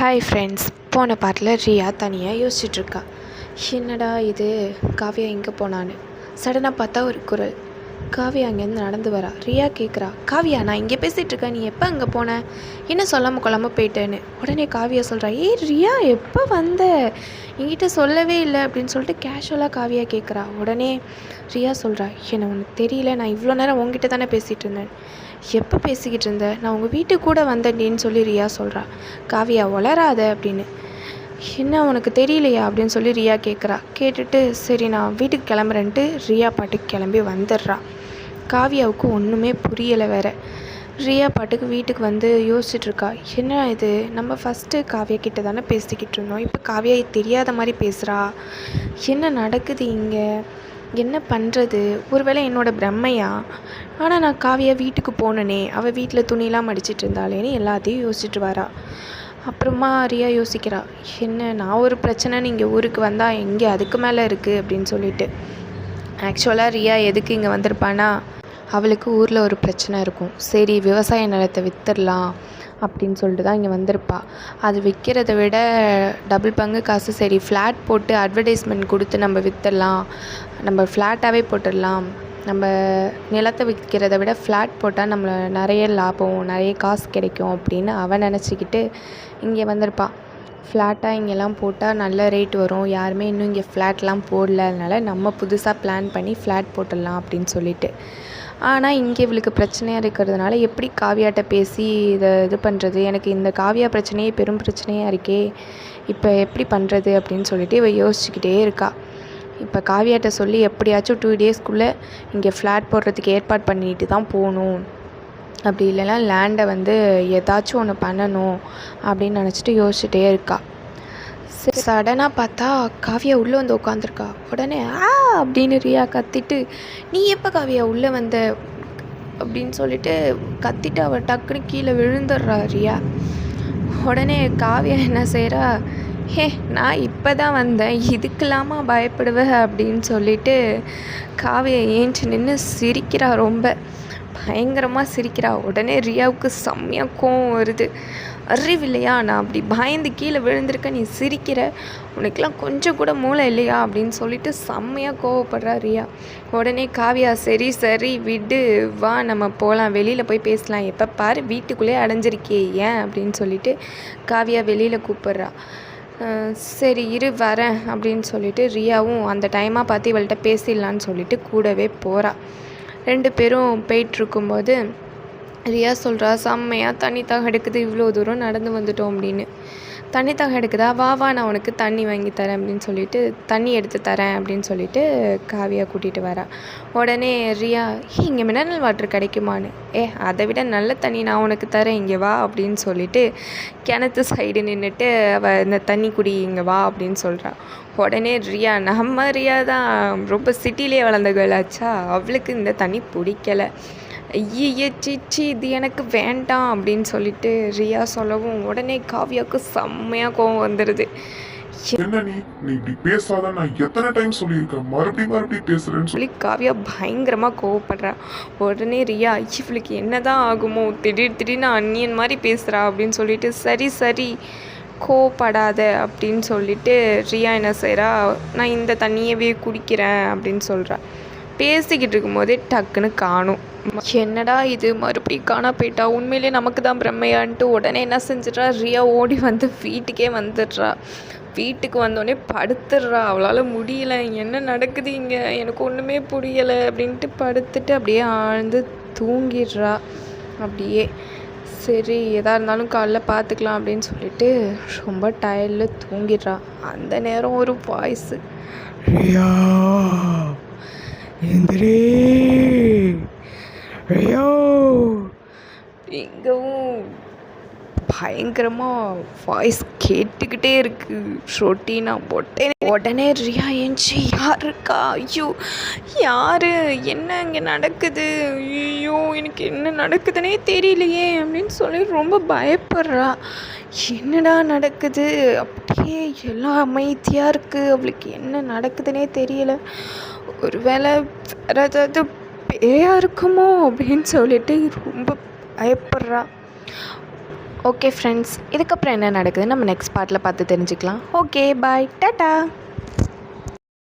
Hi friends. போன பாட்டில் ரியா தனியாக யோசிச்சுட்ருக்கா. என்னடா இது, காவியா எங்கே போனான்னு சடனாக பார்த்தா ஒரு குரல். காவியா அங்கேருந்து நடந்து வரா. ரியா கேட்குறா, காவியா நான் இங்கே பேசிகிட்ருக்கேன், நீ எப்போ அங்கே போன, என்ன சொல்லாமல் கொள்ளாமல் போயிட்டேன்னு. உடனே காவியா சொல்கிறா, ரியா எப்போ வந்த, என்கிட்ட சொல்லவே இல்லை அப்படின்னு சொல்லிட்டு கேஷுவலாக காவியா கேட்குறா. உடனே ரியா சொல்கிறா, என்ன உனக்கு தெரியல, நான் இவ்வளோ நேரம் உங்ககிட்ட தானே பேசிகிட்டு இருந்தேன். எப்போ பேசிக்கிட்டு இருந்தேன், நான் உங்கள் வீட்டுக்கு கூட வந்தேன்னு சொல்லி ரியா சொல்கிறா. காவியா வளராத அப்படின்னு. என்ன உனக்கு தெரியலையா அப்படின்னு சொல்லி ரியா கேட்குறா. கேட்டுட்டு சரி நான் வீட்டுக்கு கிளம்புறேன்ட்டு ரியா பாட்டுக்கு கிளம்பி வந்துடுறா. காவியாவுக்கு ஒன்றுமே புரியலை வேற. ரியா பாட்டுக்கு வீட்டுக்கு வந்து யோசிச்சுட்ருக்கா, என்ன இது, நம்ம ஃபஸ்ட்டு காவியா கிட்ட தானே பேசிக்கிட்டு இருந்தோம், இப்போ காவியா தெரியாத மாதிரி பேசுகிறா, என்ன நடக்குது இங்கே, என்ன பண்ணுறது, ஒருவேளை என்னோடய பிரம்மையா. ஆனால் நான் காவியா வீட்டுக்கு போனேனே, அவள் வீட்டில் துணியெலாம் மடிச்சிட்டு இருந்தாலேன்னு எல்லாத்தையும் யோசிச்சுட்டு வரா. அப்புறமா ரியா யோசிக்கிறா, என்ன நான் ஒரு பிரச்சனைன்னு இங்கே ஊருக்கு வந்தால் எங்கே அதுக்கு மேலே இருக்குது அப்படின்னு சொல்லிட்டு. ஆக்சுவலாக ரியா எதுக்கு இங்கே வந்திருப்பானா, அவளுக்கு ஊரில் ஒரு பிரச்சனை இருக்கும், சரி விவசாய நிலத்தை விற்றுடலாம் அப்படின்னு சொல்லிட்டு தான் இங்கே வந்திருப்பா. அது விற்கிறத விட டபுள் பங்கு காசு, சரி ஃப்ளாட் போட்டு அட்வர்டைஸ்மெண்ட் கொடுத்து நம்ம விற்றுடலாம், நம்ம ஃப்ளாட்டாகவே போட்டுடலாம், நம்ம நிலத்தை விற்கிறத விட ஃப்ளாட் போட்டால் நம்மளை நிறைய லாபம், நிறைய காசு கிடைக்கும் அப்படின்னு அவன் நினச்சிக்கிட்டு இங்கே வந்திருப்பா. ஃப்ளாட்டாக இங்கெல்லாம் போட்டால் நல்ல ரேட் வரும், யாருமே இன்னும் இங்கே ஃப்ளாட்லாம் போடல, அதனால் நம்ம புதுசாக பிளான் பண்ணி ஃப்ளாட் போட்டுடலாம் அப்படின்னு சொல்லிட்டு. ஆனால் இங்கே இவளுக்கு பிரச்சனையாக இருக்கிறதுனால எப்படி காவியாட்ட பேசி இது பண்ணுறது, எனக்கு இந்த காவியா பிரச்சனையே பெரும் பிரச்சனையாக இருக்கே, இப்போ எப்படி பண்ணுறது அப்படின்னு சொல்லிட்டு இவள் யோசிச்சுக்கிட்டே இருக்கா. இப்போ காவியாட்ட சொல்லி எப்படியாச்சும் 2 டேஸ்க்குள்ளே இங்கே ஃப்ளாட் போடுறதுக்கு ஏற்பாடு பண்ணிட்டு தான் போகணும், அப்படி இல்லைன்னா லேண்டை வந்து ஏதாச்சும் ஒன்று பண்ணணும் அப்படின்னு நினச்சிட்டு யோசிச்சுட்டே இருக்கா. சடனாக பார்த்தா காவியா உள்ளே வந்து உட்காந்துருக்கா. உடனே அப்படின்னு ரியா கத்திட்டு, நீ எப்போ காவியா உள்ளே வந்த அப்படின்னு சொல்லிட்டு கத்திட்டு அவள் டக்குன்னு கீழே விழுந்துடுறா ரியா. உடனே காவியா என்ன செய்கிறா, நான் இப்போ தான் வந்தேன், இதுக்கெல்லாமா பயப்படுவேன் அப்படின்னு சொல்லிட்டு காவியா ஏஞ்சி நின்று சிரிக்கிறா, ரொம்ப பயங்கரமாக சிரிக்கிறா. உடனே ரியாவுக்கு செம்மையாக கோவம் வருது. அறிவில்லையா, நான் அப்படி பயந்து கீழே விழுந்திருக்க, நீ சிரிக்கிற, உனக்கெல்லாம் கொஞ்சம் கூட மூளை இல்லையா அப்படின்னு சொல்லிட்டு செம்மையாக கோவப்படுறா ரியா. உடனே காவியா, சரி சரி விடு, வா நம்ம போகலாம், வெளியில் போய் பேசலாம், எப்போ பாரு வீட்டுக்குள்ளே அடைஞ்சிருக்கே ஏன் அப்படின்னு சொல்லிட்டு காவியா வெளியில் கூப்பிட்றா. சரி இரு வரேன் அப்படின்னு சொல்லிட்டு ரியாவும் அந்த டைமாக பார்த்து இவள்கிட்ட பேசிடலான்னு சொல்லிட்டு கூடவே போகிறா. 2 பேரும் போயிட்டுருக்கும்போது ரியா சொல்கிறா, செம்மையாக தண்ணி தாக எடுக்குது, இவ்வளோ தூரம் நடந்து வந்துட்டோம் அப்படின்னு. தண்ணி தாக எடுக்குதா, வா வா நான் உனக்கு தண்ணி வாங்கி தரேன் அப்படின்னு சொல்லிட்டு தண்ணி எடுத்து தரேன் அப்படின்னு சொல்லிட்டு காவியா கூட்டிகிட்டு வரா. உடனே ரியா, இங்கே மினரல் வாட்டர் கிடைக்குமான்னு, அதை விட நல்ல தண்ணி நான் உனக்கு தரேன், இங்கே வா அப்படின்னு சொல்லிட்டு கிணத்து சைடு நின்றுட்டு அவள் இந்த தண்ணி குடி, இங்கே வா அப்படின்னு சொல்கிறா. உடனே ரியா, நம்ம ரியா தான் ரொம்ப சிட்டிலே வளர்ந்த கேர்ளாச்சா, அவளுக்கு இந்த தண்ணி பிடிக்கலை, ஐயே சீச்சி இது எனக்கு வேண்டாம் அப்படின்னு சொல்லிட்டு ரியா சொல்லவும் உடனே காவியாவுக்கு செம்மையாக கோவம் வந்துடுது. என்ன நீ இப்படி பேசாத, நான் எத்தனை டைம் சொல்லியிருக்கேன், மறுபடியும் பேசுறேன்னு சொல்லி காவியா பயங்கரமாக கோவப்படுறா. உடனே ரியா, இவளுக்கு என்னதான் ஆகுமோ, திடீர்னு அந்நியன் மாதிரி பேசுகிறா அப்படின்னு சொல்லிட்டு சரி சரி கோவப்படாத அப்படின்னு சொல்லிட்டு ரியா என்ன செய்கிறா, நான் இந்த தண்ணியவே குடிக்கிறேன் அப்படின்னு சொல்கிறா. பேசிக்கிட்டு இருக்கும்போதே டக்குன்னு காணும். என்னடா இது, மறுபடியும் காணா போயிட்டா, உண்மையிலே நமக்கு தான் பிரம்மையான்ட்டு உடனே என்ன செஞ்சிட்றா, ரியா ஓடி வந்து வீட்டுக்கே வந்துடுறா. வீட்டுக்கு வந்தோடனே படுத்துடுறா. அவளால் முடியல, என்ன நடக்குது இங்கே, எனக்கு ஒன்றுமே புரியலை அப்படின்ட்டு படுத்துட்டு அப்படியே ஆழ்ந்து தூங்கிடுறா. அப்படியே சரி எதாக இருந்தாலும் காலைல பார்த்துக்கலாம் அப்படின்னு சொல்லிட்டு ரொம்ப டயர்டில் தூங்கிடுறா. அந்த நேரம் ஒரு வாய்ஸு, ரியா எந்திரே, ரியா எங்கவும் பயங்கரமாக வாய்ஸ் கேட்டுக்கிட்டே இருக்கு, ரொட்டீனா உடனே ரியா ஏஞ்சி, யார் இருக்கா, ஐயோ யார், என்ன இங்கே நடக்குது, ஐயோ எனக்கு என்ன நடக்குதுன்னே தெரியலையே அப்படின்னு சொல்லி ரொம்ப பயப்படுறா. என்னடா நடக்குது, அப்படியே எல்லாம் அமைதியாக இருக்குது, அவளுக்கு என்ன நடக்குதுன்னே தெரியல, ஒருவேளை வேறு ஏதாவது பேயா இருக்குமோ அப்படின்னு சொல்லிட்டு ரொம்ப பயப்படுறா. ஓகே ஃப்ரெண்ட்ஸ், இதுக்கப்புறம் என்ன நடக்குதுன்னு நம்ம நெக்ஸ்ட் பார்ட்டில் பார்த்து தெரிஞ்சுக்கலாம். Okay bye, tata.